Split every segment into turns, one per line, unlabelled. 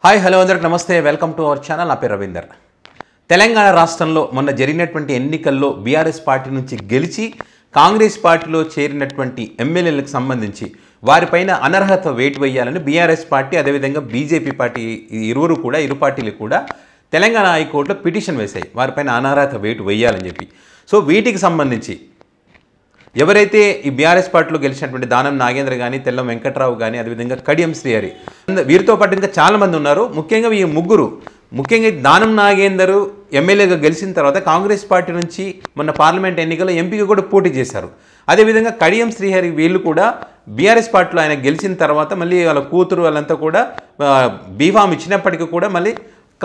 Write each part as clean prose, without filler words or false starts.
Hi hello అందరికి నమస్తే welcome to our channel. నా పేరు రవీందర్. తెలంగాణ రాష్ట్రంలో మొన్న జరిగినటువంటి ఎన్నికల్లో బీఆర్ఎస్ పార్టీ నుంచి గెలిచి కాంగ్రెస్ పార్టీలో చేరినటువంటి ఎమ్మెల్యేలకు సంబంధించి వారిపైన అనర్హత వేటు వేయాలని బీఆర్ఎస్ పార్టీ అదేవిధంగా బీజేపీ పార్టీ ఇరు పార్టీలు కూడా తెలంగాణ హైకోర్టులో పిటిషన్ వేశాయి వారిపైన అనర్హత వేటు వేయాలని చెప్పి. సో వీటికి సంబంధించి ఎవరైతే ఈ బీఆర్ఎస్ పార్టీలో గెలిచినటువంటి దానం నాగేంద్ర కానీ, తెల్లం వెంకట్రావు కానీ, అదేవిధంగా కడియం శ్రీహరి, వీరితో పాటు ఇంకా చాలామంది ఉన్నారు. ముఖ్యంగా ఈ ముగ్గురు, ముఖ్యంగా దానం నాగేందర్ ఎమ్మెల్యేగా గెలిచిన తర్వాత కాంగ్రెస్ పార్టీ నుంచి మొన్న పార్లమెంట్ ఎన్నికల్లో ఎంపీగా కూడా పోటీ చేశారు. అదేవిధంగా కడియం శ్రీహరి వీళ్ళు కూడా బీఆర్ఎస్ పార్టీలో ఆయన గెలిచిన తర్వాత మళ్ళీ వాళ్ళ కూతురు వాళ్ళంతా కూడా బీఫామ్ ఇచ్చినప్పటికీ కూడా మళ్ళీ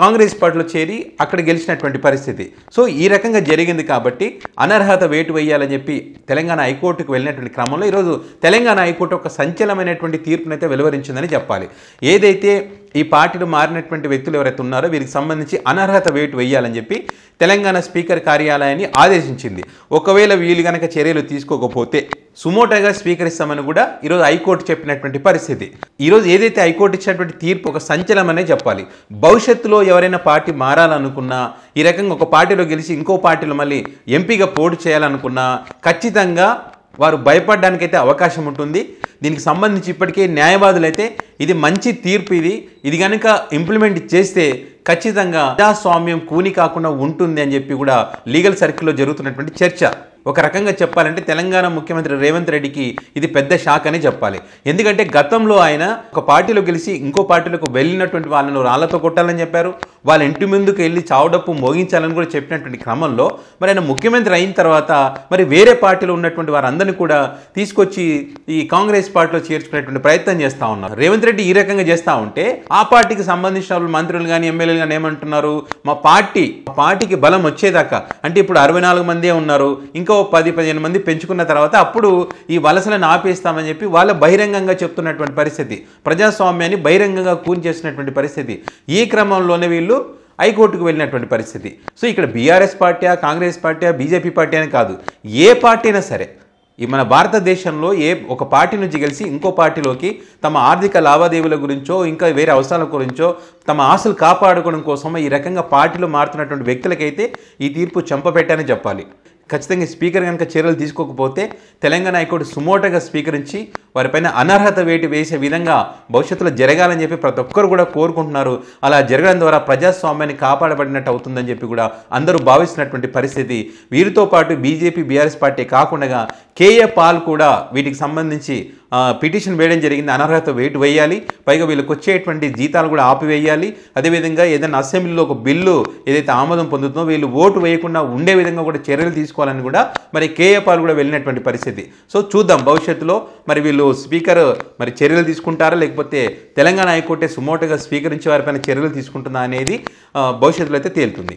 కాంగ్రెస్ పార్టీలో చేరి అక్కడ గెలిచినటువంటి పరిస్థితి. సో ఈ రకంగా జరిగింది కాబట్టి అనర్హత వేటు వేయాలని చెప్పి తెలంగాణ హైకోర్టుకు వెళ్ళినటువంటి క్రమంలో ఈరోజు తెలంగాణ హైకోర్టు ఒక సంచలనమైనటువంటి తీర్పునైతే వెలువరించిందని చెప్పాలి. ఏదైతే ఈ పార్టీలో మారినటువంటి వ్యక్తులు ఎవరైతే ఉన్నారో వీరికి సంబంధించి అనర్హత వేటు వేయాలని చెప్పి తెలంగాణ స్పీకర్ కార్యాలయాన్ని ఆదేశించింది. ఒకవేళ వీళ్ళు కనుక చర్యలు తీసుకోకపోతే సుమోటోగా స్వీకరిస్తామని కూడా ఈరోజు హైకోర్టు చెప్పినటువంటి పరిస్థితి. ఈరోజు ఏదైతే హైకోర్టు ఇచ్చినటువంటి తీర్పు ఒక సంచలనమనే చెప్పాలి. భవిష్యత్తులో ఎవరైనా పార్టీ మారాలనుకున్నా, ఈ రకంగా ఒక పార్టీలో గెలిచి ఇంకో పార్టీలో మళ్ళీ ఎంపీగా పోటీ చేయాలనుకున్నా ఖచ్చితంగా వారు భయపడడానికైతే అవకాశం ఉంటుంది. దీనికి సంబంధించి ఇప్పటికే న్యాయవాదులైతే ఇది మంచి తీర్పు, ఇది కనుక ఇంప్లిమెంట్ చేస్తే ఖచ్చితంగా ప్రజాస్వామ్యం కూని కాకుండా ఉంటుంది అని చెప్పి కూడా లీగల్ సర్కిల్లో జరుగుతున్నటువంటి చర్చ. ఒక రకంగా చెప్పాలంటే తెలంగాణ ముఖ్యమంత్రి రేవంత్ రెడ్డికి ఇది పెద్ద షాక్ అని చెప్పాలి. ఎందుకంటే గతంలో ఆయన ఒక పార్టీలో గెలిచి ఇంకో పార్టీలకు వెళ్ళినటువంటి వాళ్ళను రాళ్లతో కొట్టాలని చెప్పారు, వాళ్ళ ఇంటి ముందుకు వెళ్ళి చావుడప్పు మోగించాలని కూడా చెప్పినటువంటి క్రమంలో మరి ఆయన ముఖ్యమంత్రి అయిన తర్వాత మరి వేరే పార్టీలో ఉన్నటువంటి వారందరినీ కూడా తీసుకొచ్చి ఈ కాంగ్రెస్ పార్టీలో చేర్చుకునేటువంటి ప్రయత్నం చేస్తూ ఉన్నారు. రేవంత్ రెడ్డి ఈ రకంగా చేస్తూ ఉంటే ఆ పార్టీకి సంబంధించిన మంత్రులు కానీ ఎమ్మెల్యేలు కానీ ఏమంటున్నారు, మా పార్టీకి బలం వచ్చేదాకా, అంటే ఇప్పుడు 64 మందే ఉన్నారు, ఇంకో 10-15 మంది పెంచుకున్న తర్వాత అప్పుడు ఈ వలసలను ఆపేస్తామని చెప్పి వాళ్ళ బహిరంగంగా చెప్తున్నటువంటి పరిస్థితి, ప్రజాస్వామ్యాన్ని బహిరంగంగా కూని చేసినటువంటి పరిస్థితి. ఈ క్రమంలోనే వీళ్ళు హైకోర్టుకు వెళ్ళినటువంటి పరిస్థితి. సో ఇక్కడ BRS party, Congress party, BJP party అని కాదు, ఏ పార్టీ అయినా సరే ఈ మన భారతదేశంలో ఒక పార్టీ నుంచి గెలిచి ఇంకో పార్టీలోకి తమ ఆర్థిక లావాదేవీల గురించో ఇంకా వేరే అవసరాల గురించో తమ ఆశలు కాపాడుకోవడం కోసం ఈ రకంగా పార్టీలు మారుతున్నటువంటి వ్యక్తులకైతే ఈ తీర్పు చెంపపెట్టని చెప్పాలి. ఖచ్చితంగా స్పీకర్ కనుక చర్యలు తీసుకోకపోతే తెలంగాణ హైకోర్టు సుమోటోగా స్వీకరించి వారిపైన అనర్హత వేటు వేసే విధంగా భవిష్యత్తులో జరగాలని చెప్పి ప్రతి ఒక్కరు కూడా కోరుకుంటున్నారు. అలా జరగడం ద్వారా ప్రజాస్వామ్యాన్ని కాపాడబడినట్టు అవుతుందని చెప్పి కూడా అందరూ భావిస్తున్నటువంటి పరిస్థితి. వీరితో పాటు బీజేపీ, బీఆర్ఎస్ పార్టీ కాకుండా కేఏ పాల్ కూడా వీటికి సంబంధించి పిటిషన్ వేయడం జరిగింది. అనర్హత వేటు వేయాలి, పైగా వీళ్ళకి వచ్చేటువంటి జీతాలు కూడా ఆపివేయాలి. అదేవిధంగా ఏదైనా అసెంబ్లీలో ఒక బిల్లు ఏదైతే ఆమోదం పొందుతుందో వీళ్ళు ఓటు వేయకుండా ఉండే విధంగా కూడా చర్యలు తీసుకోవాలని కూడా మరి కేఏ పాల్ కూడా వెళ్ళినటువంటి పరిస్థితి. సో చూద్దాం భవిష్యత్తులో మరి వీళ్ళు స్పీకర్ మరి చర్యలు తీసుకుంటారా, లేకపోతే తెలంగాణ హైకోర్టే సుమోటోగా స్వీకరించి వారిపైన చర్యలు తీసుకుంటుందా అనేది భవిష్యత్తులో అయితే తేలుతుంది.